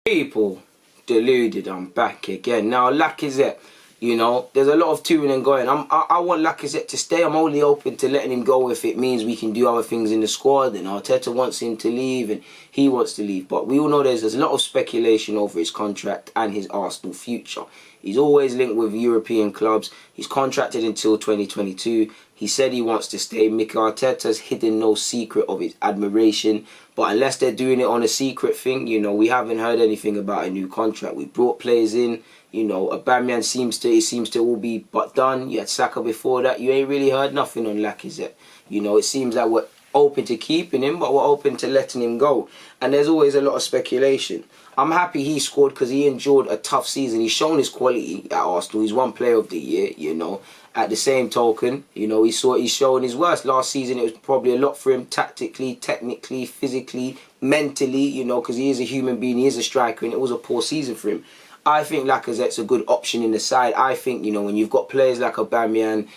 People, Deluded, I'm back again. Now, Lacazette, there's a lot of touring and going. I want Lacazette to stay. I'm only open to letting him go if it means we can do other things in the squad. And Arteta wants him to leave and he wants to leave. But we all know there's a lot of speculation over his contract and his Arsenal future. He's always linked with European clubs. He's contracted until 2022. He said he wants to stay. Mikel Arteta's hidden no secret of his admiration. But unless they're doing it on a secret thing, we haven't heard anything about a new contract. We brought players in. Aubameyang seems to all be but done. You had Saka before that. You ain't really heard nothing on Lacazette. It seems like we're open to keeping him, but we're open to letting him go. And there's always a lot of speculation. I'm happy he scored because he endured a tough season. He's shown his quality at Arsenal. He's won Player of the Year, At the same token, he's showing his worst. Last season, it was probably a lot for him tactically, technically, physically, mentally, because he is a human being, he is a striker, and it was a poor season for him. I think Lacazette's a good option in the side. I think, when you've got players like Aubameyang,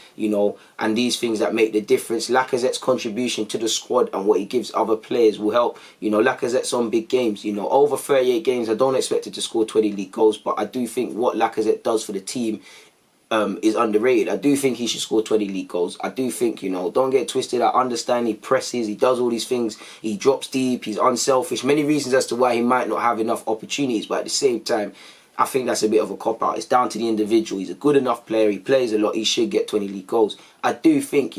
and these things that make the difference, Lacazette's contribution to the squad and what he gives other players will help. Lacazette's on big games. Over 38 games, I don't expect him to score 20 league goals, but I do think what Lacazette does for the team is underrated. I do think he should score 20 league goals. I do think, don't get twisted. I understand he presses, he does all these things, he drops deep, he's unselfish. Many reasons as to why he might not have enough opportunities, but at the same time, I think that's a bit of a cop-out. It's down to the individual. He's a good enough player. He plays a lot. He should get 20 league goals. I do think,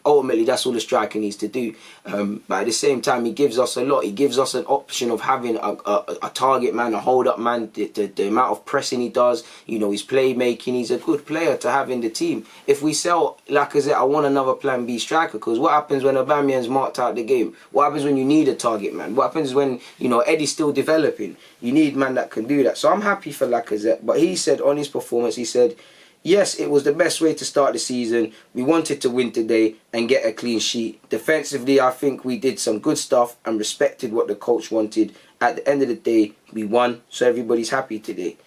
ultimately that's all the striker needs to do. But at the same time, he gives us a lot. He gives us an option of having a target man, a hold-up man, the amount of pressing he does, his playmaking. He's a good player to have in the team. If we sell Lacazette, I want another plan B striker, because what happens when Aubameyang's marked out the game? What happens when you need a target man? What happens when, Eddie's still developing? You need man that can do that. So I'm happy for Lacazette. But he said on his performance, he said, yes, it was the best way to start the season. We wanted to win today and get a clean sheet. Defensively, I think we did some good stuff and respected what the coach wanted. At the end of the day, we won, so everybody's happy today.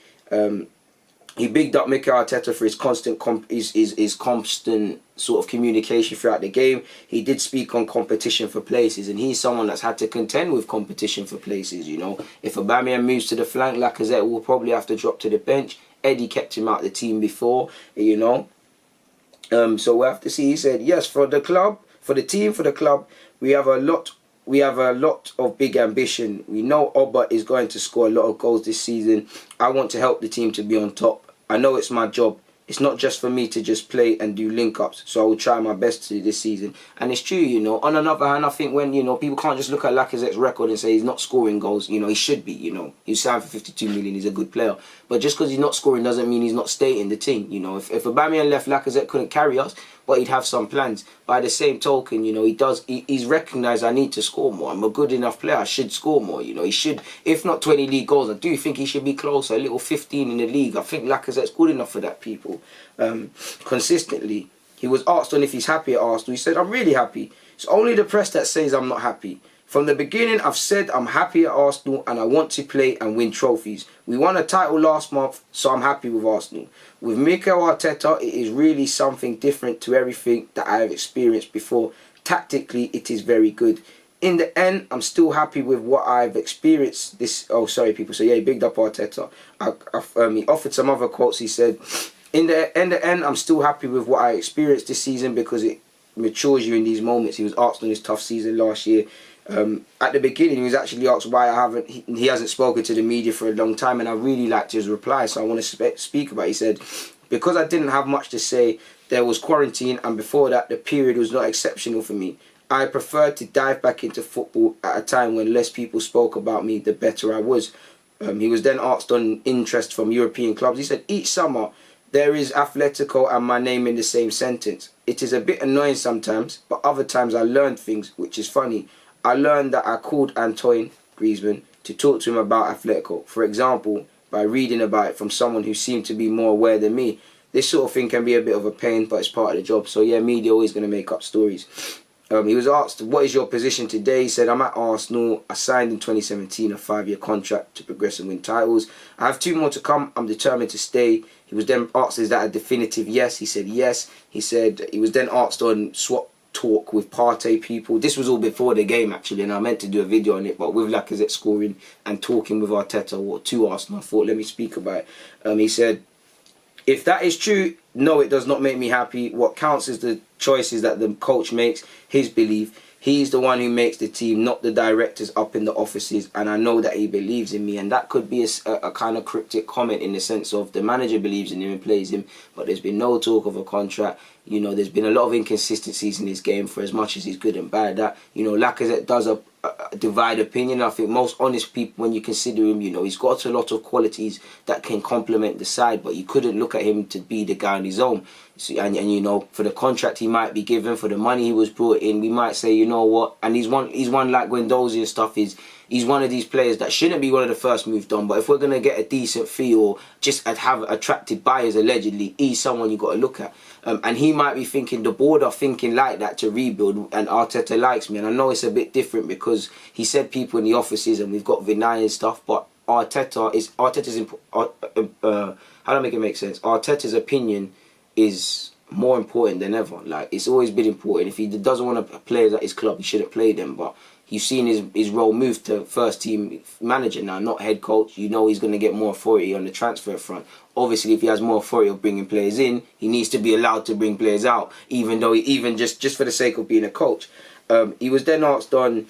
He bigged up Mikel Arteta for his constant sort of communication throughout the game. He did speak on competition for places, and he's someone that's had to contend with competition for places, If Aubameyang moves to the flank, Lacazette will probably have to drop to the bench. Eddie kept him out of the team before, So we'll have to see. He said, yes, for the club, for the team, for the club, we have a lot of big ambition. We know Oba is going to score a lot of goals this season. I want to help the team to be on top. I know it's my job. It's not just for me to just play and do link-ups, so I will try my best to do this season. And it's true, On another hand, I think when, people can't just look at Lacazette's record and say he's not scoring goals. He should be, He's signed for 52 million, he's a good player. But just because he's not scoring doesn't mean he's not stating the team. If Aubameyang left, Lacazette couldn't carry us, but he'd have some plans. By the same token, he's recognised I need to score more. I'm a good enough player, I should score more. He should, if not 20 league goals, I do think he should be closer, a little 15 in the league. I think Lacazette's good enough for that, people. Consistently. He was asked on if he's happy at Arsenal. He said, I'm really happy. It's only the press that says I'm not happy. From the beginning, I've said I'm happy at Arsenal and I want to play and win trophies. We won a title last month, so I'm happy with Arsenal. With Mikel Arteta, it is really something different to everything that I have experienced before. Tactically, it is very good. In the end, I'm still happy with what I've experienced this... Oh, sorry, people. So, yeah, he bigged up Arteta. He offered some other quotes. He said, in the end, I'm still happy with what I experienced this season because it matures you in these moments. He was asked on his tough season last year. At the beginning, he was actually asked why he hasn't spoken to the media for a long time, and I really liked his reply, so I want to speak about it. He said, because I didn't have much to say, there was quarantine, and before that, the period was not exceptional for me. I preferred to dive back into football at a time when less people spoke about me, the better I was. He was then asked on interest from European clubs. He said, each summer, there is Atletico and my name in the same sentence. It is a bit annoying sometimes, but other times I learned things, which is funny. I learned that I called Antoine Griezmann to talk to him about Atletico, for example, by reading about it from someone who seemed to be more aware than me. This sort of thing can be a bit of a pain, but it's part of the job. So yeah, media always going to make up stories. He was asked, what is your position today? He said, I'm at Arsenal. I signed in 2017 a 5-year contract to progress and win titles. I have 2 more to come. I'm determined to stay. He was then asked, is that a definitive yes? He said yes. He said he was then asked on talk with Partey people. This was all before the game actually, and I meant to do a video on it, but with Lacazette scoring and talking with Arteta or to Arsenal, I thought let me speak about it. He said, if that is true, no, it does not make me happy. What counts is the choices that the coach makes, his belief. He's the one who makes the team, not the directors up in the offices. And I know that he believes in me. And that could be a kind of cryptic comment in the sense of the manager believes in him and plays him. But there's been no talk of a contract. You know, there's been a lot of inconsistencies in his game for as much as he's good and bad. That, you know, Lacazette does divide opinion. I think most honest people, when you consider him, you know, he's got a lot of qualities that can complement the side. But you couldn't look at him to be the guy on his own. So, and you know, for the contract he might be given, for the money he was brought in, we might say, you know what, and he's one like Guendouzi and stuff, he's one of these players that shouldn't be one of the first moved on, but if we're going to get a decent fee or just have attracted buyers allegedly, he's someone you got to look at. And he might be thinking, the board are thinking like that to rebuild, and Arteta likes me. And I know it's a bit different because he said people in the offices and we've got Vinay and stuff, but Arteta's how do I make it make sense? Arteta's opinion is more important than ever. Like, it's always been important. If he doesn't want to play at his club, he shouldn't play them. But you've seen his role move to first team manager now, not head coach. You know he's going to get more authority on the transfer front. Obviously, if he has more authority of bringing players in, he needs to be allowed to bring players out, even just for the sake of being a coach. He was then asked on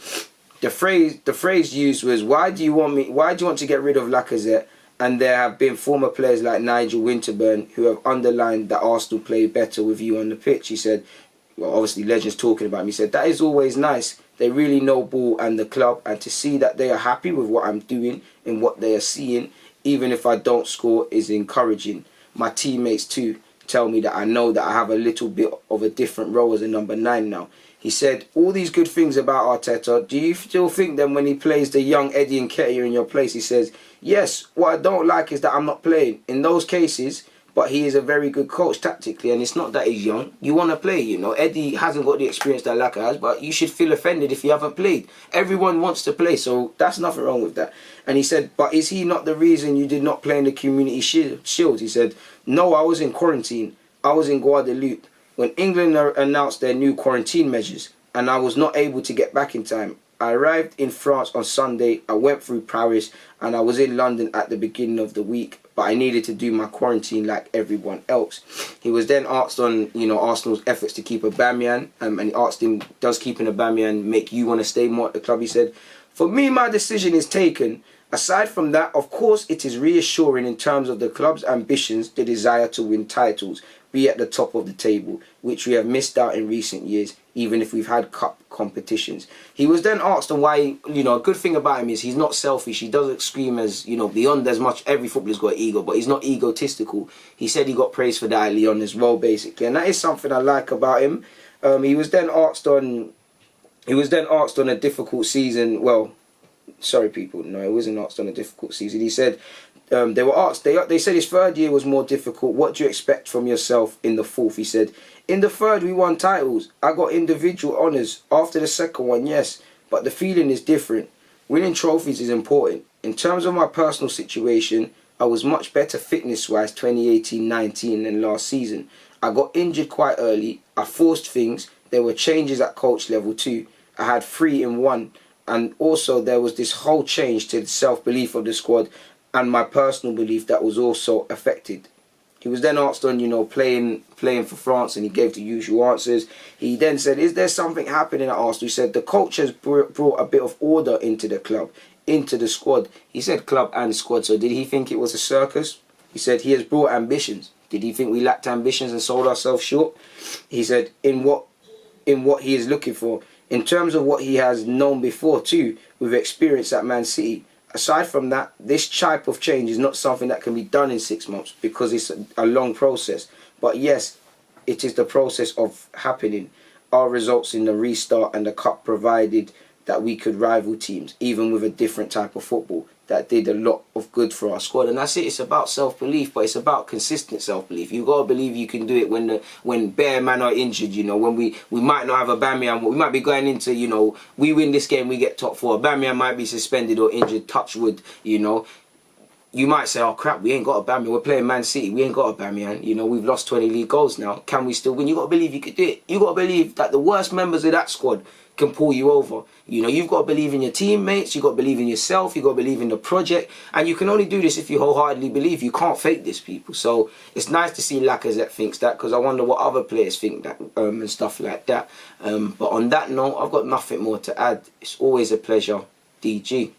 the phrase used was, why do you want to get rid of Lacazette? And there have been former players like Nigel Winterburn who have underlined that Arsenal play better with you on the pitch. He said, well, obviously legends talking about him. He said, that is always nice. They really know ball and the club, and to see that they are happy with what I'm doing and what they are seeing, even if I don't score, is encouraging. My teammates too tell me that I know that I have a little bit of a different role as a number 9 now. He said, all these good things about Arteta, do you still think then when he plays the young Eddie Nketiah in your place? He says, yes, what I don't like is that I'm not playing. In those cases, but he is a very good coach tactically, and it's not that he's young. You want to play, you know. Eddie hasn't got the experience that Laka has, but you should feel offended if you haven't played. Everyone wants to play, so that's nothing wrong with that. And he said, but is he not the reason you did not play in the Community Shield? He said, no, I was in quarantine. I was in Guadeloupe when England announced their new quarantine measures, and I was not able to get back in time. I arrived in France on Sunday, I went through Paris, and I was in London at the beginning of the week, but I needed to do my quarantine like everyone else. He was then asked on, you know, Arsenal's efforts to keep Aubameyang, and he asked him, does keeping Aubameyang make you want to stay more at the club? He said, for me, my decision is taken. Aside from that, of course, it is reassuring in terms of the club's ambitions, the desire to win titles, be at the top of the table, which we have missed out in recent years, even if we've had cup competitions. He was then asked on why, you know, a good thing about him is he's not selfish. He doesn't scream as, you know, beyond as much. Every footballer's got ego, but he's not egotistical. He said he got praise for that at Lyon as well, basically, and that is something I like about him. He was then asked on a difficult season. Well, sorry, people. No, it wasn't asked on a difficult season. He said they were asked. They said his third year was more difficult. What do you expect from yourself in the fourth? He said, in the third we won titles. I got individual honours. After the second one, yes, but the feeling is different. Winning trophies is important. In terms of my personal situation, I was much better fitness-wise 2018-19 than last season. I got injured quite early. I forced things. There were changes at coach level too. I had 3 in 1. And also there was this whole change to the self-belief of the squad and my personal belief that was also affected. He was then asked on, you know, playing for France, and he gave the usual answers. He then said, is there something happening at Arsenal? He said, the coach has brought a bit of order into the club, into the squad. He said club and squad. So did he think it was a circus? He said he has brought ambitions. Did he think we lacked ambitions and sold ourselves short? He said, in what he is looking for. In terms of what he has known before too, with experience at Man City. Aside from that, this type of change is not something that can be done in 6 months because it's a long process. But yes, it is the process of happening. Our results in the restart and the cup provided that we could rival teams, even with a different type of football. That did a lot of good for our squad, and that's it. It's about self-belief, but it's about consistent self-belief. You gotta believe you can do it when bare man are injured. You know, when we might not have a Aubameyang, we might be going into, you know, we win this game, we get top 4. Aubameyang might be suspended or injured. Touch wood, you know. you might say, oh crap, we ain't got a Aubameyang. We're playing Man City. We ain't got a Aubameyang. You know, we've lost 20 league goals now. Can we still win? You got to believe you could do it. You got to believe that the worst members of that squad can pull you over. You know, you've got to believe in your teammates. You've got to believe in yourself. You've got to believe in the project. And you can only do this if you wholeheartedly believe. You can't fake this, people. So it's nice to see Lacazette thinks that, because I wonder what other players think that and stuff like that. But on that note, I've got nothing more to add. It's always a pleasure. DG.